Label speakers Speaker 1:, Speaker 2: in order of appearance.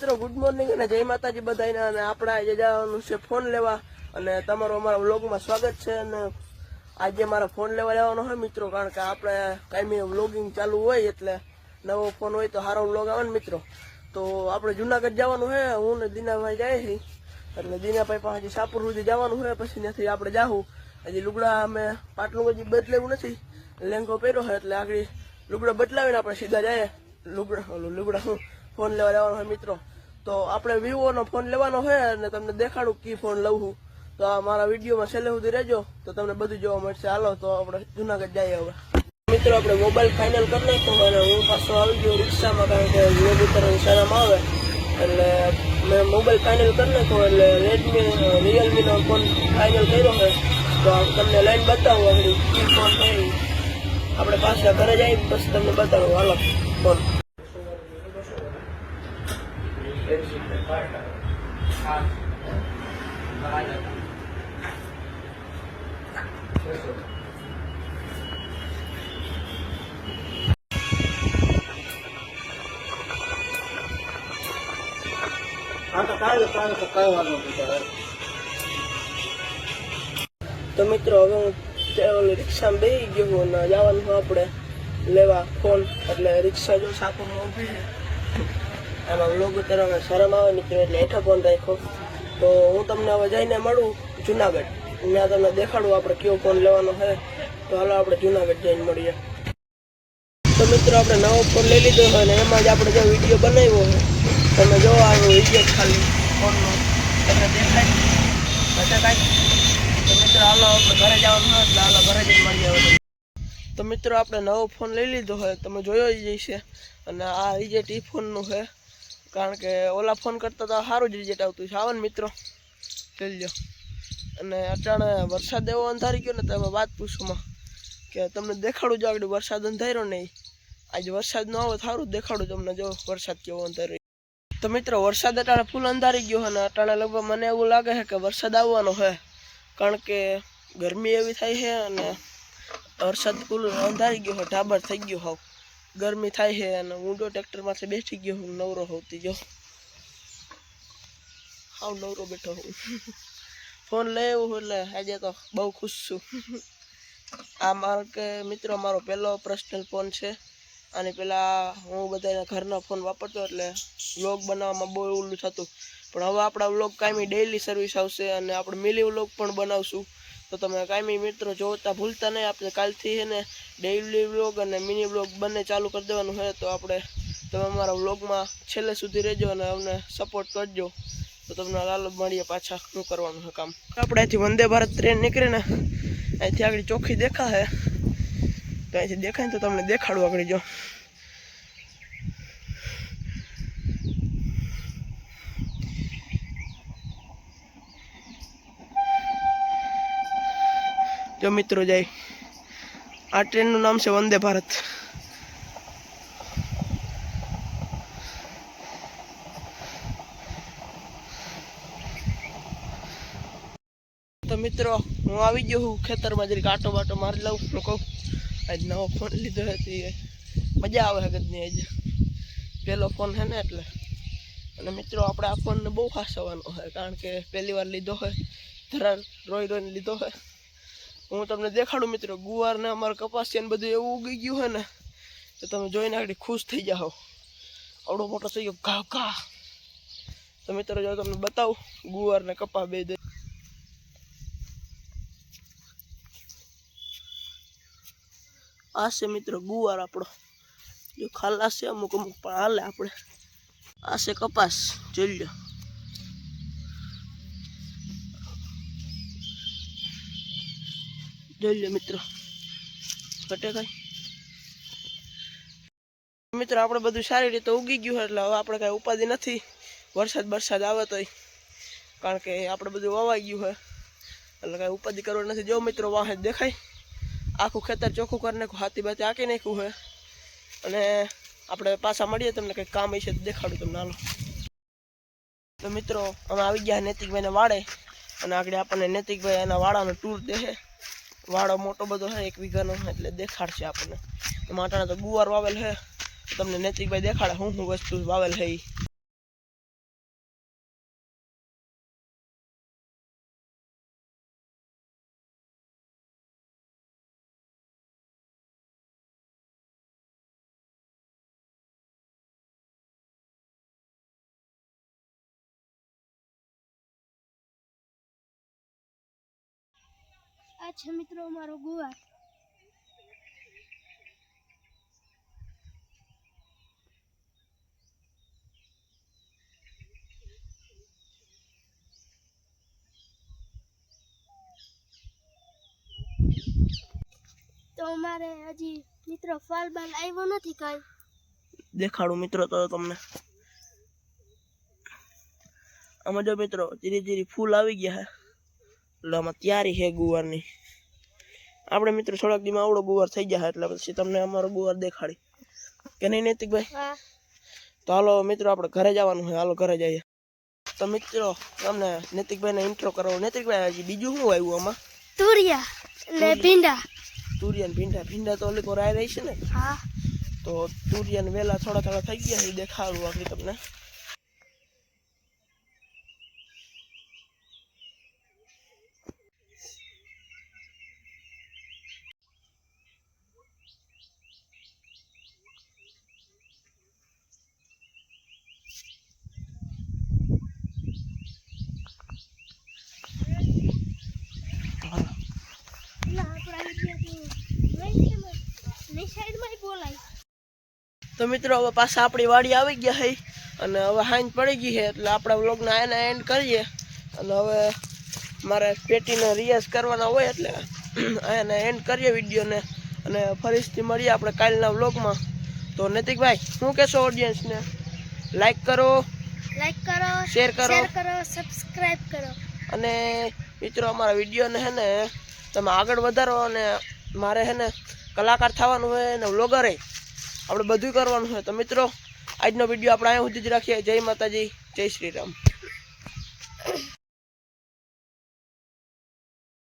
Speaker 1: મિત્રો good morning અને જય માતાજી બધાને। અને આપણે આજે જવાનું છે ફોન લેવા અને તમારું અમારા વ્લોગમાં સ્વાગત છે। અને આજે મારો ફોન લેવા જવાનો હોય મિત્રો, કારણ કે આપણે કાયમી વ્લોગિંગ ચાલુ હોય એટલે નવો ફોન હોય તો સારો વ્લોગ આવે ને મિત્રો। તો આપણે જુનાગઢ જવાનું છે, હું ને દીનાભાઈ જાય છે, એટલે દીનાભાઈ પાસે સાપુર સુધી જવાનું હોય, પછી ત્યાંથી આપણે જાવું। હજી લુગડા અમે પાટલું હજી બદલેવું નથી, લેંઘો પહેર્યો છે એટલે આગળ લુગડા બદલાવીને આપણે સીધા જાય લુગડા ફોન લેવા જવાનો હોય મિત્રો। તો આપણે વિવોનો ફોન લેવાનો છે અને તમને દેખાડું કી ફોન લઉં છું, તો આ મારા વિડીયોમાં છેલ્લે સુધી રહેજો તો તમને બધું જોવા મળશે। હાલો તો આપણે જુનાગઢ જઈએ હવે મિત્રો। આપણે મોબાઈલ ફાઇનલ કરી નાખ્યો અને હું પાછો આવી ગયો રિક્ષામાં, કારણ કે વ્લોગ ઉતારવાની શરમ આવે એટલે મેં મોબાઈલ ફાઇનલ કરી નાખ્યો। એટલે રિયલમીનો ફોન ફાઇનલ કર્યો છે, તો તમને લાઈન બતાવું આગળ કી ફોન થાય। આપણે પાછા ઘરે જઈએ પછી તમને બતાવું। હાલો ફોન તો મિત્રો હવે હું રિક્ષામાં બેસી ગયો અને જવાનું આપણે લેવા ફોન। એટલે રિક્ષા જો સાપુરમાં ઊભી છે, એમાં વ્લોગ ઉતારવામાં શરમ આવે મિત્રો એટલે હેઠા ફોન રાખ્યો। તો હું તમને હવે જઈને મળું જુનાગઢ, ત્યાં તમને દેખાડું આપણે કયો ફોન લેવાનો છે। તો હાલો આપણે જુનાગઢ જઈને મળીએ। તો મિત્રો આપણે નવો ફોન લઈ લીધો છે અને એમાં જ આપણે જે વિડીયો બનાવ્યો છે તમે જો આવ્યો વિડીયો ખાલી ફોનનો તમને દેખાય કાંઈ। તો મિત્રો હાલો આપણે ઘરે જવાનું હોય એટલે હાલો ઘરે જઈને મળીએ। તો મિત્રો આપણે નવો ફોન લઈ લીધો હોય, તમે જોયો જ જઈશે। અને આ રિજેક્ટ ઈ ફોનનું છે, કારણ કે ઓલા ફોન કરતાં તો સારું જ રિજેક્ટ આવતું છે। આવો ને મિત્રો જોઈ લો। અને અચાણે વરસાદ એવો અંધારી ગયો ને તમે વાત પૂછોમાં કે તમને દેખાડું જો આગળ વરસાદ અંધાર્યો નહીં, આજે વરસાદ ન આવે સારું દેખાડું તમને જો વરસાદ કેવો અંધાર્યો। તો મિત્રો વરસાદ અટાણે ફૂલ અંધારી ગયો અને અટાણે લગભગ મને એવું લાગે છે કે વરસાદ આવવાનો છે, કારણ કે ગરમી એવી થાય છે અને વરસાદ ફૂલ અંધારી ગયો છે, ઢાબર થઈ ગયો હાવ ગરમી થાય છે। અને હું જો ટ્રેક્ટરમાંથી બેઠી ગયો હું નવરો હોતી જો હાવ નવરો બેઠો હું ફોન લઈ આવ્યો એટલે આજે તો બહુ ખુશ છું। આ મારો કે મિત્રો મારો પહેલો પર્સનલ ફોન છે। આની પહેલાં હું બધાના ઘરના ફોન વાપરતો એટલે વ્લોગ બનાવવામાં બહુ ઓલું થતું, પણ હવે આપણા વ્લોગ કાયમી ડેઇલી સર્વિસ આવશે અને આપણે મિલી વ્લોગ પણ બનાવશું। તો તમે કાયમી મિત્રો જોતા ભૂલતા નહીં। આપણે કાલથી છે ને ડેઇલી વ્લોગ અને મિની વ્લોગ બંને ચાલુ કરી દેવાનું છે। તો આપણે તમે અમારા વ્લોગમાં છેલ્લે સુધી રહેજો અને અમને સપોર્ટ કરજો। તો તમને લાલ મળીએ પાછા શું કરવાનું છે કામ। આપણે અહીંથી વંદે ભારત ટ્રેન નીકળે ને અહીંથી આગળ ચોખ્ખી દેખાશે, તો અહીંથી દેખાય ને તો તમને દેખાડું આગળ જો। જો મિત્રો જાય આ ટ્રેનનું નામ છે વંદે ભારત। તો મિત્રો હું આવી ગયો હું ખેતરમાં જરીક આટો બાટો મારી લઉં। હું કહું આજ નવો ફોન લીધો હતી, મજા આવે ગદની આજ પહેલો ફોન છે ને એટલે। અને મિત્રો આપણે આ ફોનને બહુ ખાસવાનો હોય, કારણ કે પહેલી વાર લીધો હોય, ધરાર રોઈને લીધો હોય। હું તમને દેખાડું મિત્રો ગુવાર ને અમારા કપાસિયા ને બધું એવું ઉગી ગયું હોય ને તો તમે જોઈને આગળ ખુશ થઈ જાઓ, આવડો મોટો થઈ ગયો ઘા ઘા। તો મિત્રો જો તમને બતાવું ગુવાર ને કપા બે દે। આ છે મિત્રો ગુવાર આપણો, જો ખાલાસ છે અમુક અમુક પણ હાલે આપણે। આ છે કપાસ જોઈ લો, જોઈ લો મિત્રો ઘટે કઈ। મિત્રો આપણે બધું સારી રીતે ઉગી ગયું એટલે હવે આપણે કાંઈ ઉપાધિ નથી વરસાદ આવે તોય, કારણ કે આપણે બધું વાવાઈ ગયું છે એટલે કાંઈ ઉપાધિ કરવાની નથી। જો મિત્રો વાહે દેખાય આખું ખેતર ચોખ્ખું કરી નાખ્યું, હાથી બાથી આંકી નાખ્યું છે। અને આપણે પાછા મળીએ તમને કંઈક કામ હશે તો દેખાડું તમને હાલો। તો મિત્રો અમે આવી ગયા નૈતિકભાઈને વાડે અને આગળ આપણને નૈતિકભાઈ એના વાડાનો ટૂર દે। વાડો મોટો બધો છે 1 વીઘાનો એટલે દેખાડશે આપણને। માટાના તો ગુવાર વાવેલ છે, તમને નૈતિકભાઈ દેખાડે હું વસ્તુ વાવેલ છે।
Speaker 2: આ છે મિત્રો અમારો ગુવાર. તો અમારે હજી મિત્રો ફળ બાલ આવ્યો નથી કઈ.
Speaker 1: દેખાડું મિત્રો તો તમને. આમાં જો મિત્રો ધીરે ધીરે ફૂલ આવી ગયા હે એટલે આમાં તૈયારી છે ગુવારની. આપણે મિત્રો થોડાક દીમાં આવડો ગુવાર થઈ ગયા એટલે પછી તમને અમારો ગુવાર દેખાડી કે નહીં નૈતિકભાઈ?
Speaker 2: હા.
Speaker 1: તો હાલો મિત્રો આપણે ઘરે જવાનું છે, હાલો ઘરે જઈએ. તો મિત્રો તમને નૈતિકભાઈને ઇન્ટ્રો કરો. નૈતિકભાઈ હજી બીજું શું આવ્યું આમાં?
Speaker 2: તુરિયા ને ભીંડા.
Speaker 1: તુરિયા ને ભીંડા. ભીંડા તો ઓલી કોરાય રહી છે ને?
Speaker 2: હા.
Speaker 1: તો તુરિયા ને વેલા થોડા થોડા થઈ ગયા છે, દેખાડું આગળ તમને. તો મિત્રો હવે પાછા આપણી વાડી આવી ગયા છે અને હવે હાંજ પડી ગઈ છે એટલે આપણે વ્લોગના એના એન્ડ કરીએ. અને હવે મારે પેટીનો રિયાઝ કરવાના હોય એટલે એને એન્ડ કરીએ વિડીયોને અને ફરીથી મળીએ આપણે કાલના વ્લોગમાં. તો નૈતિકભાઈ શું કહેશો ઓડિયન્સને? લાઈક કરો, શેર કરો,
Speaker 2: સબસ્ક્રાઇબ કરો
Speaker 1: અને મિત્રો અમારા વિડીયોને હે ને તમે આગળ વધારો. અને મારે હે ને કલાકાર થવાનું હોય ને વ્લોગરે આપણે બધું કરવાનું હોય. તો મિત્રો આજનો વિડીયો આપણે અહીંયા સુધી જ રાખીએ. જય માતાજી, જય શ્રી રામ.